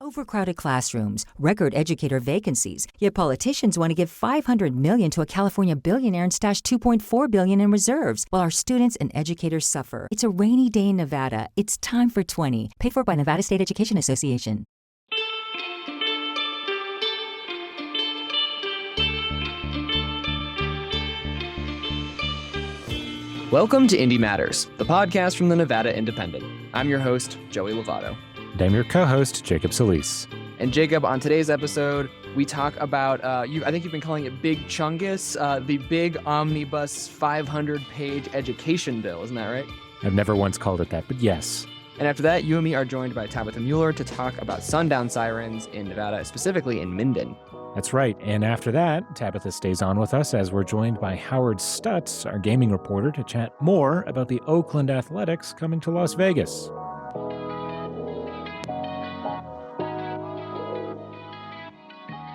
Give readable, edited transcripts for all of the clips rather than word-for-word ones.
Overcrowded classrooms, record educator vacancies, yet politicians want to give $500 million to a California billionaire and stash $2.4 billion in reserves, while our students and educators suffer. It's a rainy day in Nevada. It's time for 20, paid for by Nevada State Education Association. Welcome to Indie Matters, the podcast from the Nevada Independent. I'm your host, Joey Lovato. And I'm your co-host, Jacob Solis. And Jacob, on today's episode, we talk about, I think you've been calling it Big Chungus, the big omnibus 500-page education bill. Isn't that right? I've never once called it that, but yes. And after that, you and me are joined by Tabitha Muller to talk about sundown sirens in Nevada, specifically in Minden. That's right. And after that, Tabitha stays on with us as we're joined by Howard Stutz, our gaming reporter, to chat more about the Oakland Athletics coming to Las Vegas.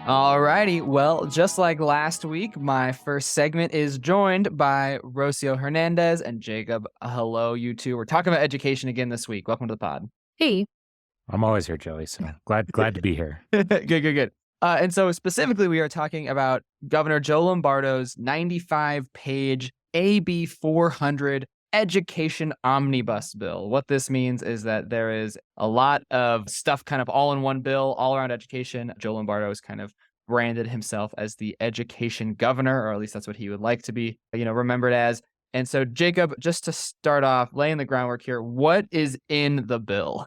Alrighty, well, just like last week, my first segment is joined by Rocio Hernandez and Jacob. Hello, you two. We're talking about education again this week. Welcome to the pod. Hey. I'm always here, Joey, so glad to be here. Good. And so specifically, we are talking about Governor Joe Lombardo's 95-page AB 400 education omnibus bill. What this means is that there is a lot of stuff kind of all in one bill, all around education. Joe Lombardo has kind of branded himself as the education governor, or at least that's what he would like to be, remembered as. And so, Jacob, just to start off, laying the groundwork here, what is in the bill?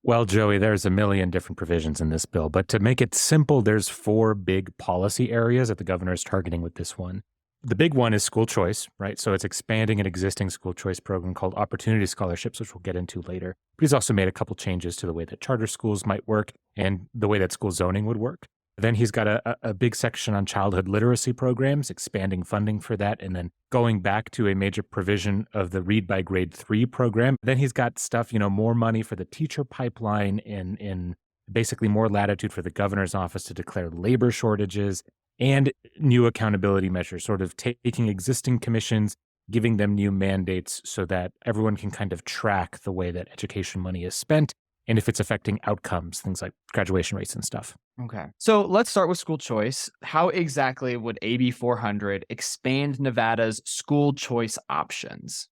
Well, Joey, there's a million different provisions in this bill, but to make it simple, there's 4 big policy areas that the governor is targeting with this one. The big one is school choice, right? So it's expanding an existing school choice program called Opportunity Scholarships, which we'll get into later. But he's also made a couple changes to the way that charter schools might work and the way that school zoning would work. Then he's got a big section on childhood literacy programs, expanding funding for that, and then going back to a major provision of the Read by Grade 3 program. Then he's got stuff, more money for the teacher pipeline in basically more latitude for the governor's office to declare labor shortages and new accountability measures, sort of taking existing commissions, giving them new mandates so that everyone can kind of track the way that education money is spent and if it's affecting outcomes, things like graduation rates and stuff. Okay. So let's start with school choice. How exactly would AB 400 expand Nevada's school choice options?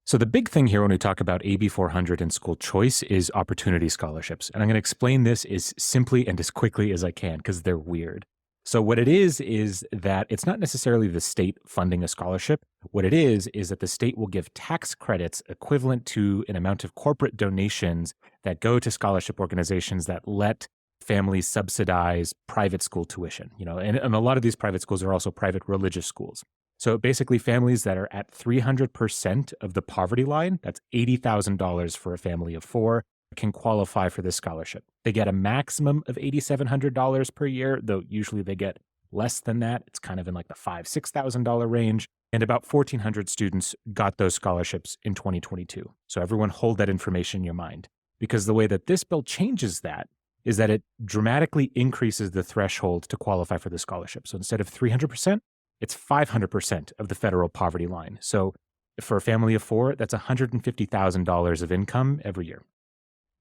So the big thing here when we talk about AB 400 and school choice is opportunity scholarships. And I'm going to explain this as simply and as quickly as I can because they're weird. So what it is that it's not necessarily the state funding a scholarship. What it is that the state will give tax credits equivalent to an amount of corporate donations that go to scholarship organizations that let families subsidize private school tuition. And a lot of these private schools are also private religious schools. So basically families that are at 300% of the poverty line, that's $80,000 for a family of 4, can qualify for this scholarship. They get a maximum of $8,700 per year, though usually they get less than that. It's kind of in like the $5,000, $6,000 range. And about 1,400 students got those scholarships in 2022. So everyone hold that information in your mind. Because the way that this bill changes that is that it dramatically increases the threshold to qualify for the scholarship. So instead of 300%, it's 500% of the federal poverty line. So for a family of 4, that's $150,000 of income every year.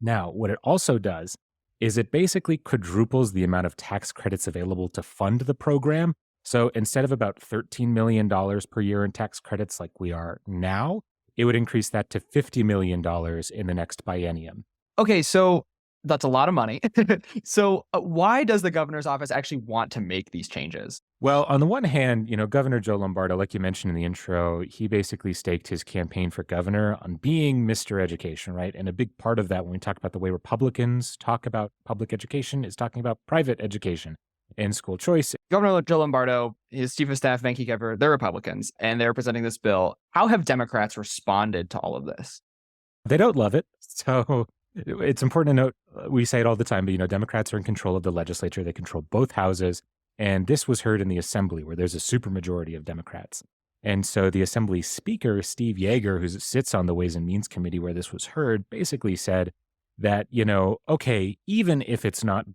Now, what it also does is it basically quadruples the amount of tax credits available to fund the program. So instead of about $13 million per year in tax credits like we are now, it would increase that to $50 million in the next biennium. Okay, so that's a lot of money. So why does the governor's office actually want to make these changes? Well, on the one hand, Governor Joe Lombardo, like you mentioned in the intro, he basically staked his campaign for governor on being Mr. Education, right? And a big part of that when we talk about the way Republicans talk about public education is talking about private education and school choice. Governor Joe Lombardo, his chief of staff, Van Keekever, they're Republicans, and they're presenting this bill. How have Democrats responded to all of this? They don't love it. So it's important to note, we say it all the time, but Democrats are in control of the legislature. They control both houses. And this was heard in the assembly where there's a supermajority of Democrats. And so the assembly speaker, Steve Yeager, who sits on the Ways and Means Committee where this was heard, basically said that, okay, even if it's not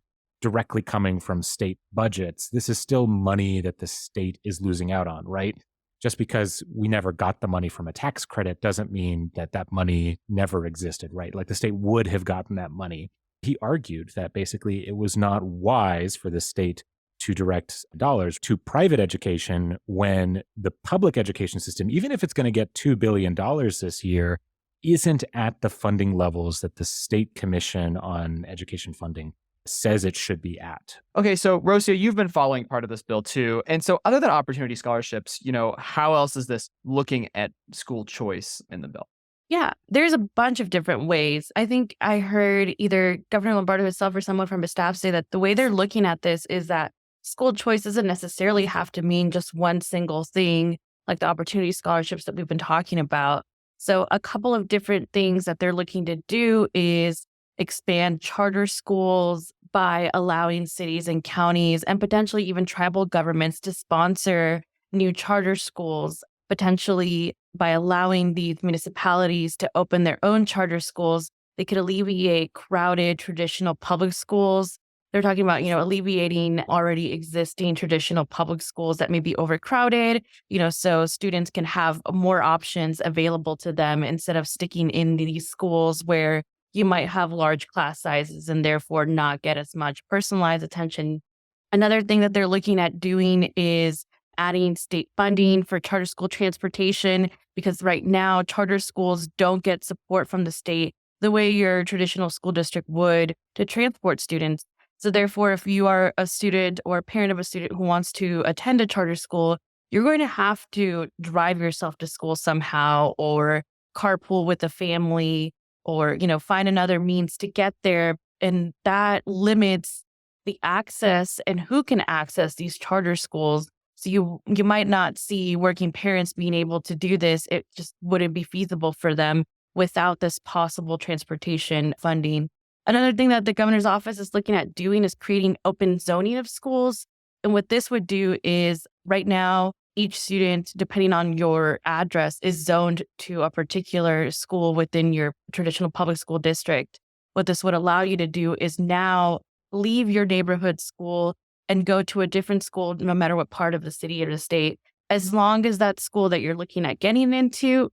directly coming from state budgets, this is still money that the state is losing out on, right? Just because we never got the money from a tax credit doesn't mean that that money never existed, right? Like the state would have gotten that money. He argued that basically it was not wise for the state to direct dollars to private education when the public education system, even if it's going to get $2 billion this year, isn't at the funding levels that the State Commission on Education Funding says it should be at. Okay, so Rocio, you've been following part of this bill too. And so other than opportunity scholarships, how else is this looking at school choice in the bill? Yeah, there's a bunch of different ways. I think I heard either Governor Lombardo himself or someone from his staff say that the way they're looking at this is that school choice doesn't necessarily have to mean just one single thing, like the opportunity scholarships that we've been talking about. So a couple of different things that they're looking to do is expand charter schools by allowing cities and counties and potentially even tribal governments to sponsor new charter schools, potentially by allowing these municipalities to open their own charter schools. They could alleviate crowded traditional public schools. They're talking about, alleviating already existing traditional public schools that may be overcrowded, so students can have more options available to them instead of sticking in these schools where you might have large class sizes and therefore not get as much personalized attention. Another thing that they're looking at doing is adding state funding for charter school transportation, because right now charter schools don't get support from the state the way your traditional school district would to transport students. So therefore, if you are a student or a parent of a student who wants to attend a charter school, you're going to have to drive yourself to school somehow or carpool with a family or, find another means to get there. And that limits the access and who can access these charter schools. So you might not see working parents being able to do this. It just wouldn't be feasible for them without this possible transportation funding. Another thing that the governor's office is looking at doing is creating open zoning of schools. And what this would do is right now, each student, depending on your address, is zoned to a particular school within your traditional public school district. What this would allow you to do is now leave your neighborhood school and go to a different school, no matter what part of the city or the state, as long as that school that you're looking at getting into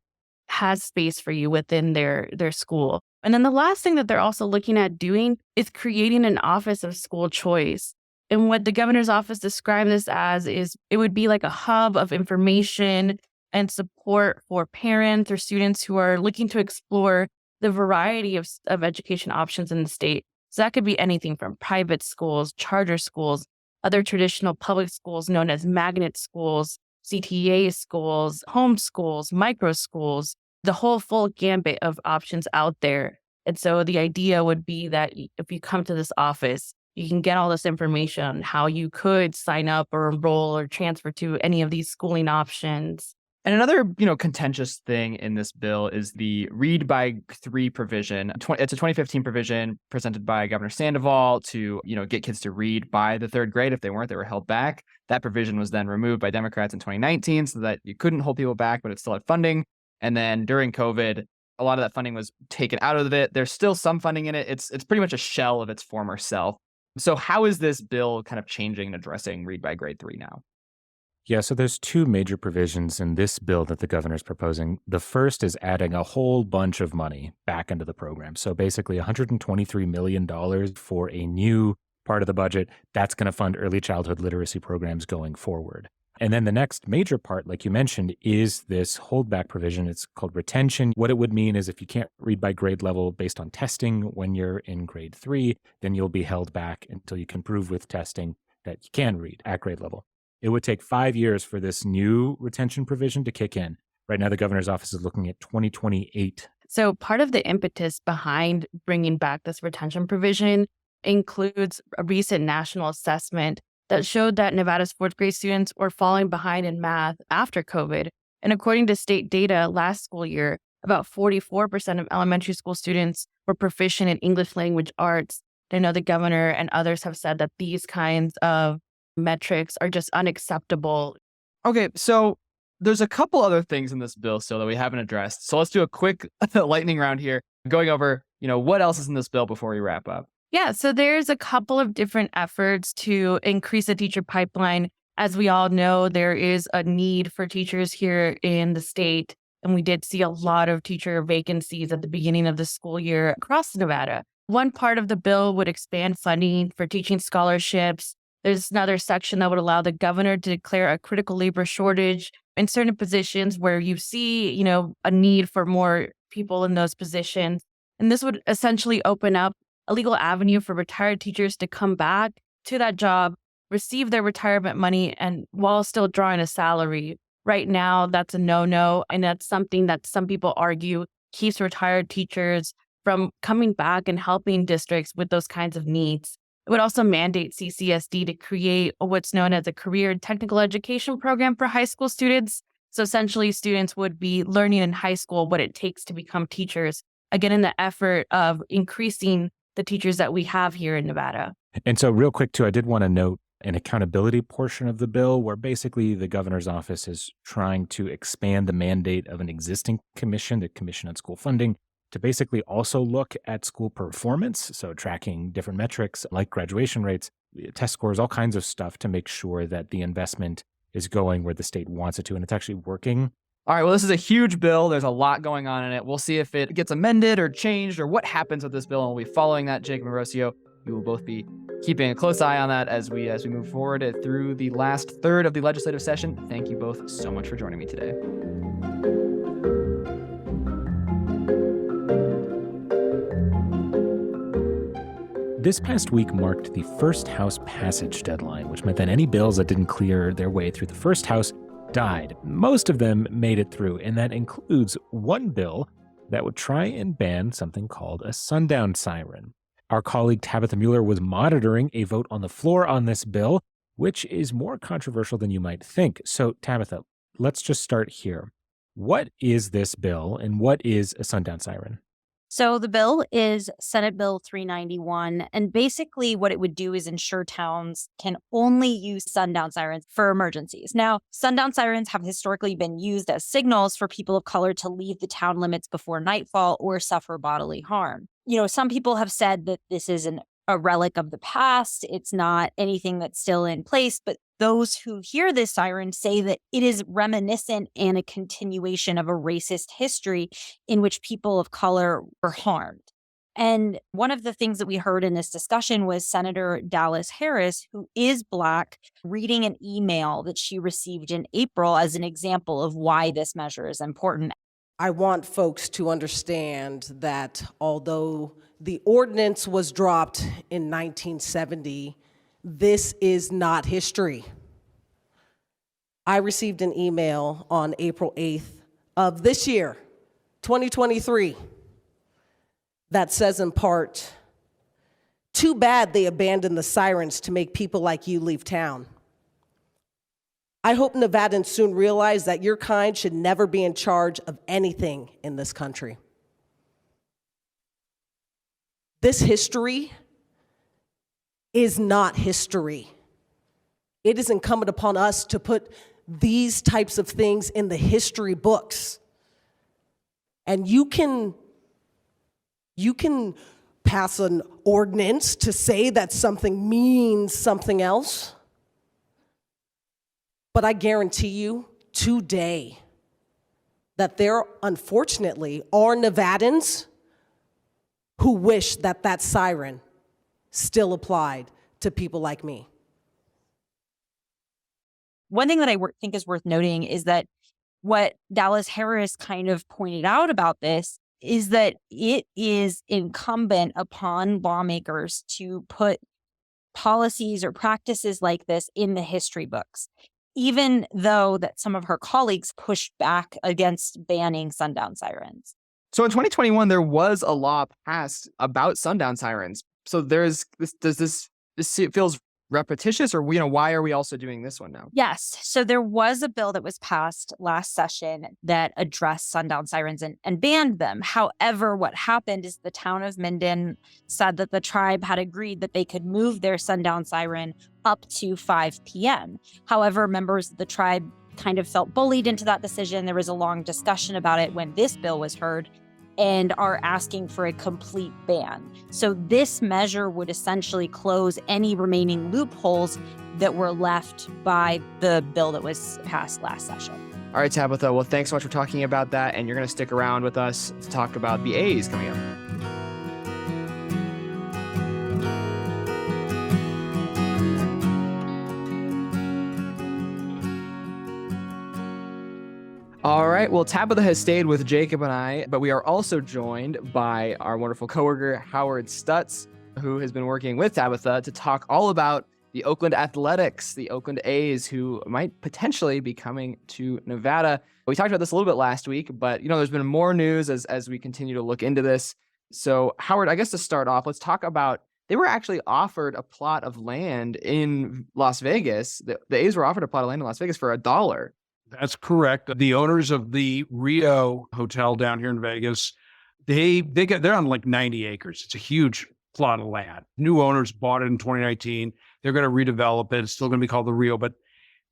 has space for you within their school. And then the last thing that they're also looking at doing is creating an office of school choice. And what the governor's office described this as is it would be like a hub of information and support for parents or students who are looking to explore the variety of education options in the state. So that could be anything from private schools, charter schools, other traditional public schools known as magnet schools, CTA schools, home schools, micro schools, the whole full gambit of options out there. And so the idea would be that if you come to this office, you can get all this information on how you could sign up or enroll or transfer to any of these schooling options. And another, contentious thing in this bill is the read by 3 provision. It's a 2015 provision presented by Governor Sandoval to, get kids to read by the 3rd grade. If they weren't, they were held back. That provision was then removed by Democrats in 2019 so that you couldn't hold people back, but it still had funding. And then during COVID, a lot of that funding was taken out of it. There's still some funding in it. It's pretty much a shell of its former self. So how is this bill kind of changing and addressing read by grade 3 now? Yeah, so there's 2 major provisions in this bill that the governor's proposing. The first is adding a whole bunch of money back into the program. So basically $123 million for a new part of the budget that's going to fund early childhood literacy programs going forward. And then the next major part, like you mentioned, is this holdback provision. It's called retention. What it would mean is if you can't read by grade level based on testing when you're in grade 3, then you'll be held back until you can prove with testing that you can read at grade level. It would take 5 years for this new retention provision to kick in. Right now, the governor's office is looking at 2028. So part of the impetus behind bringing back this retention provision includes a recent national assessment that showed that Nevada's 4th grade students were falling behind in math after COVID. And according to state data last school year, about 44% of elementary school students were proficient in English language arts. I know the governor and others have said that these kinds of metrics are just unacceptable. Okay, so there's a couple other things in this bill still that we haven't addressed. So let's do a quick lightning round here, going over, what else is in this bill before we wrap up. Yeah, so there's a couple of different efforts to increase the teacher pipeline. As we all know, there is a need for teachers here in the state, and we did see a lot of teacher vacancies at the beginning of the school year across Nevada. One part of the bill would expand funding for teaching scholarships. There's another section that would allow the governor to declare a critical labor shortage in certain positions where you see, a need for more people in those positions. And this would essentially open up a legal avenue for retired teachers to come back to that job, receive their retirement money, and while still drawing a salary. Right now, that's a no-no, and that's something that some people argue keeps retired teachers from coming back and helping districts with those kinds of needs. It would also mandate CCSD to create what's known as a career and technical education program for high school students. So essentially, students would be learning in high school what it takes to become teachers, again, in the effort of increasing the teachers that we have here in Nevada. And so real quick, too, I did want to note an accountability portion of the bill where basically the governor's office is trying to expand the mandate of an existing commission, the Commission on School Funding, to basically also look at school performance, so tracking different metrics like graduation rates, test scores, all kinds of stuff to make sure that the investment is going where the state wants it to and it's actually working. All right, well, this is a huge bill. There's a lot going on in it. We'll see if it gets amended or changed or what happens with this bill, and we'll be following that. Jacob and Rocio, we will both be keeping a close eye on that as we move forward through the last third of the legislative session. Thank you both so much for joining me today. This past week marked the first House passage deadline, which meant that any bills that didn't clear their way through the first House died. Most of them made it through, and that includes one bill that would try and ban something called a sundown siren. Our colleague Tabitha Muller was monitoring a vote on the floor on this bill, which is more controversial than you might think. So, Tabitha, let's just start here. What is this bill, and what is a sundown siren? So the bill is Senate Bill 391, and basically what it would do is ensure towns can only use sundown sirens for emergencies. Now, sundown sirens have historically been used as signals for people of color to leave the town limits before nightfall or suffer bodily harm. Some people have said that this is a relic of the past. It's not anything that's still in place, but those who hear this siren say that it is reminiscent and a continuation of a racist history in which people of color were harmed. And one of the things that we heard in this discussion was Senator Dallas Harris, who is Black, reading an email that she received in April as an example of why this measure is important. I want folks to understand that although the ordinance was dropped in 1970, this is not history. I received an email on April 8th of this year, 2023, that says in part, "Too bad they abandoned the sirens to make people like you leave town. I hope Nevadans soon realize that your kind should never be in charge of anything in this country." This history is not history. It is incumbent upon us to put these types of things in the history books. And you can pass an ordinance to say that something means something else. But I guarantee you today that there, unfortunately, are Nevadans who wish that that siren still applied to people like me. One thing that I think is worth noting is that what Dallas Harris kind of pointed out about this is that it is incumbent upon lawmakers to put policies or practices like this in the history books, even though that some of her colleagues pushed back against banning sundown sirens. So in 2021, there was a law passed about sundown sirens. So there's this feels repetitious, or why are we also doing this one now? Yes. So there was a bill that was passed last session that addressed sundown sirens and banned them. However, what happened is the town of Minden said that the tribe had agreed that they could move their sundown siren up to 5 p.m. However, members of the tribe kind of felt bullied into that decision. There was a long discussion about it when this bill was heard, and are asking for a complete ban. So this measure would essentially close any remaining loopholes that were left by the bill that was passed last session. All right, Tabitha, well, thanks so much for talking about that, and you're going to stick around with us to talk about the A's coming up. All right. Well, Tabitha has stayed with Jacob and I, but we are also joined by our wonderful coworker, Howard Stutz, who has been working with Tabitha to talk all about the Oakland Athletics, the Oakland A's, who might potentially be coming to Nevada. We talked about this a little bit last week, but there's been more news as we continue to look into this. So, Howard, I guess to start off, let's talk about, they were actually offered a plot of land in Las Vegas. The A's were offered a plot of land in Las Vegas for $1. That's correct. The owners of the Rio Hotel down here in Vegas, they're on like 90 acres. It's a huge plot of land. New owners bought it in 2019. They're going to redevelop it. It's still going to be called the Rio, but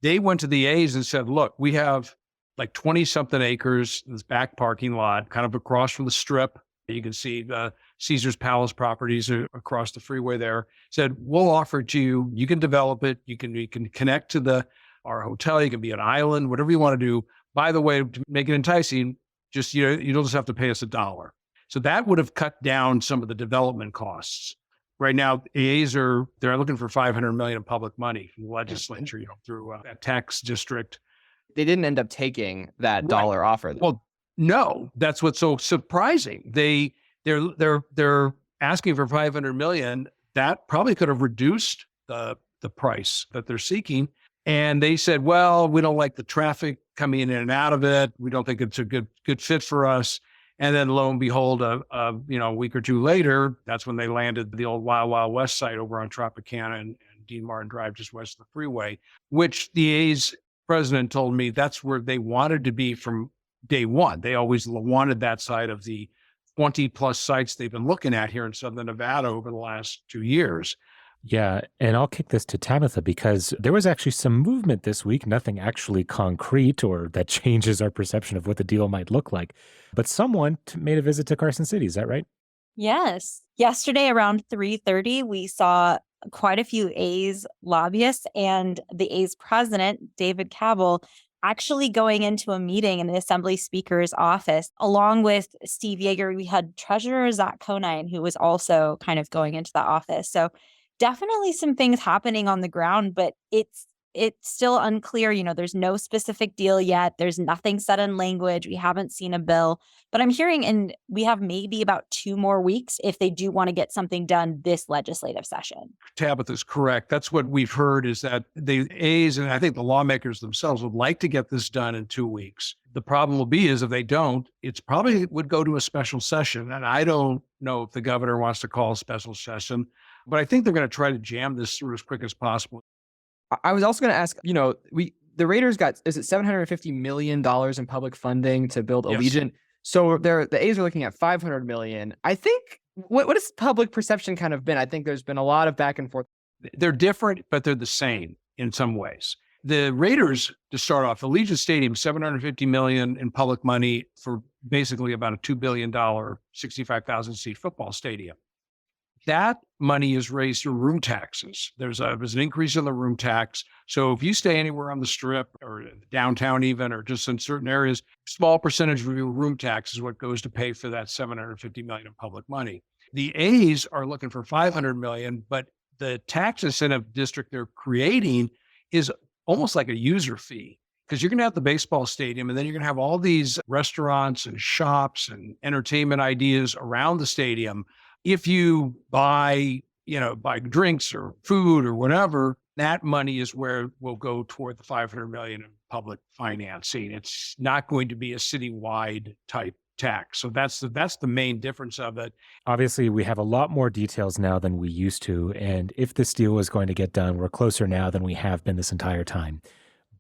they went to the A's and said, look, we have like 20 something acres, this back parking lot, kind of across from the Strip. You can see the Caesar's Palace properties are across the freeway there. Said, we'll offer it to you. You can develop it. You can connect to our hotel. You can be an island, whatever you want to do. By the way, to make it enticing, just you don't just have to pay us $1. So that would have cut down some of the development costs. Right now, A's they're looking for $500 million in public money from the legislature, through that tax district. They didn't end up taking that dollar offer, though. Well, no, that's what's so surprising. They're asking for $500 million. That probably could have reduced the price that they're seeking. And they said, well, we don't like the traffic coming in and out of it. We don't think it's a good fit for us. And then lo and behold, a week or two later, that's when they landed the old Wild Wild West site over on Tropicana and Dean Martin Drive, just west of the freeway, which the A's president told me that's where they wanted to be from day one. They always wanted that side of the 20 plus sites they've been looking at here in Southern Nevada over the last 2 years. Yeah, and I'll kick this to Tabitha because there was actually some movement this week, nothing actually concrete or that changes our perception of what the deal might look like. But someone made a visit to Carson City, is that right? Yes. Yesterday around 3:30, we saw quite a few A's lobbyists and the A's president, David Cabell, actually going into a meeting in the Assembly Speaker's office. Along with Steve Yeager, we had Treasurer Zach Conine, who was also kind of going into the office. So definitely some things happening on the ground, but it's still unclear. There's no specific deal yet. There's nothing set in language. We haven't seen a bill, but I'm hearing, and we have maybe about 2 more weeks if they do want to get something done this legislative session. Tabitha's correct. That's what we've heard, is that the A's, and I think the lawmakers themselves, would like to get this done in 2 weeks. The problem will be is if they don't, it's probably would go to a special session. And I don't know if the governor wants to call a special session, but I think they're going to try to jam this through as quick as possible. I was also going to ask, the Raiders got, is it $750 million in public funding to build Allegiant? So the A's are looking at $500 million. I think, what has public perception kind of been? I think there's been a lot of back and forth. They're different, but they're the same in some ways. The Raiders, to start off, Allegiant Stadium, $750 million in public money for basically about a $2 billion, 65,000 seat football stadium. That money is raised through room taxes. There's an increase in the room tax. So if you stay anywhere on the Strip or downtown even, or just in certain areas, small percentage of your room tax is what goes to pay for that $750 million in public money. The A's are looking for $500 million, but the tax incentive district they're creating is almost like a user fee, because you're going to have the baseball stadium, and then you're going to have all these restaurants and shops and entertainment ideas around the stadium. If you buy drinks or food or whatever, that money is where we'll go toward the $500 million in public financing. It's not going to be a citywide type tax. So that's the main difference of it. Obviously, we have a lot more details now than we used to. And if this deal is going to get done, we're closer now than we have been this entire time.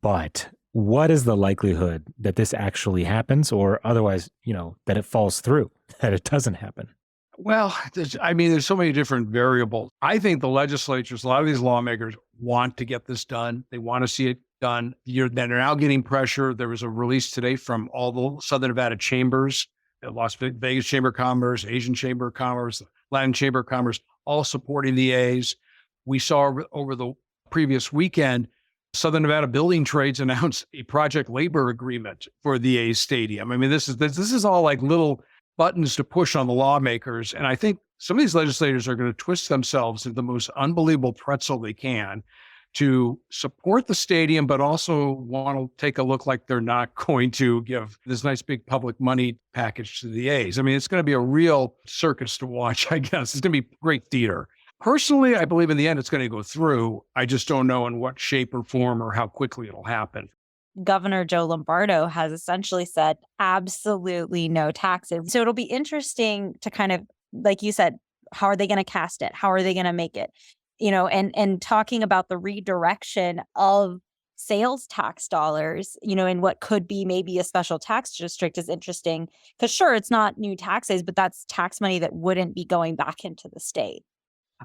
But what is the likelihood that this actually happens, or otherwise, that it falls through, that it doesn't happen? Well, there's so many different variables. I think the legislatures, a lot of these lawmakers want to get this done. They want to see it done. They're now getting pressure. There was a release today from all the Southern Nevada chambers, the Las Vegas Chamber of Commerce, Asian Chamber of Commerce, Latin Chamber of Commerce, all supporting the A's. We saw over the previous weekend, Southern Nevada Building Trades announced a project labor agreement for the A's stadium. This is all like little buttons to push on the lawmakers. And I think some of these legislators are going to twist themselves into the most unbelievable pretzel they can to support the stadium, but also want to take a look like they're not going to give this nice big public money package to the A's. I mean, it's going to be a real circus to watch, I guess. It's going to be great theater. Personally, I believe in the end it's going to go through. I just don't know in what shape or form or how quickly it'll happen. Governor Joe Lombardo has essentially said absolutely no taxes. So it'll be interesting to kind of, like you said, how are they going to cast it? How are they going to make it? And talking about the redirection of sales tax dollars, in what could be maybe a special tax district is interesting. Because sure, it's not new taxes, but that's tax money that wouldn't be going back into the state.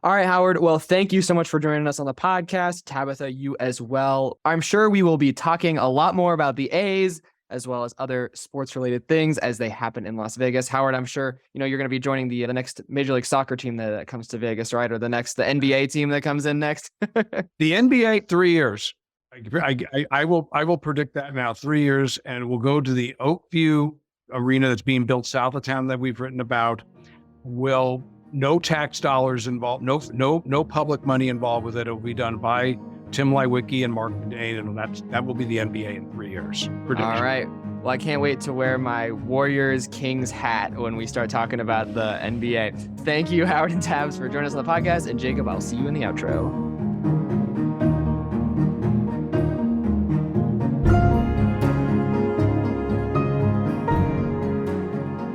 All right, Howard. Well, thank you so much for joining us on the podcast. Tabitha, you as well. I'm sure we will be talking a lot more about the A's as well as other sports-related things as they happen in Las Vegas. Howard, I'm sure you're going to be joining the next Major League Soccer team that comes to Vegas, right? Or the NBA team that comes in next. The NBA, 3 years. I will predict that now. 3 years, and we'll go to the Oakview arena that's being built south of town that we've written about. No tax dollars involved, no public money involved with it. It will be done by Tim Lewicki and Mark Dane, and that will be the NBA in 3 years. Prediction. All right. Well, I can't wait to wear my Warriors Kings hat when we start talking about the NBA. Thank you, Howard and Tabs, for joining us on the podcast. And Jacob, I'll see you in the outro.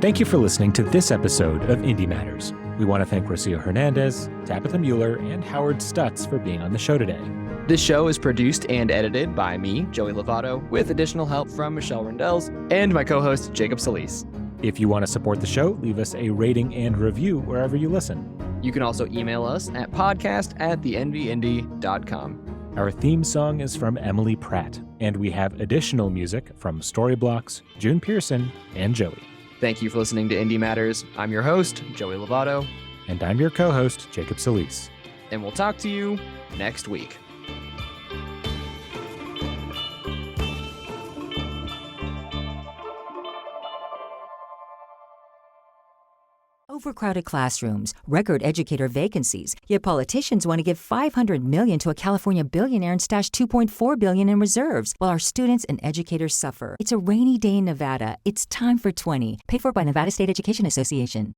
Thank you for listening to this episode of Indie Matters. We want to thank Rocio Hernandez, Tabitha Muller, and Howard Stutz for being on the show today. This show is produced and edited by me, Joey Lovato, with additional help from Michelle Rindels and my co-host, Jacob Solis. If you want to support the show, leave us a rating and review wherever you listen. You can also email us at podcast@theenvyindy.com. Our theme song is from Emily Pratt, and we have additional music from Storyblocks, June Pearson, and Joey. Thank you for listening to Indie Matters. I'm your host, Joey Lovato. And I'm your co-host, Jacob Solis. And we'll talk to you next week. Overcrowded classrooms, record educator vacancies, yet politicians want to give $500 million to a California billionaire and stash $2.4 billion in reserves, while our students and educators suffer. It's a rainy day in Nevada. It's time for 20, paid for by Nevada State Education Association.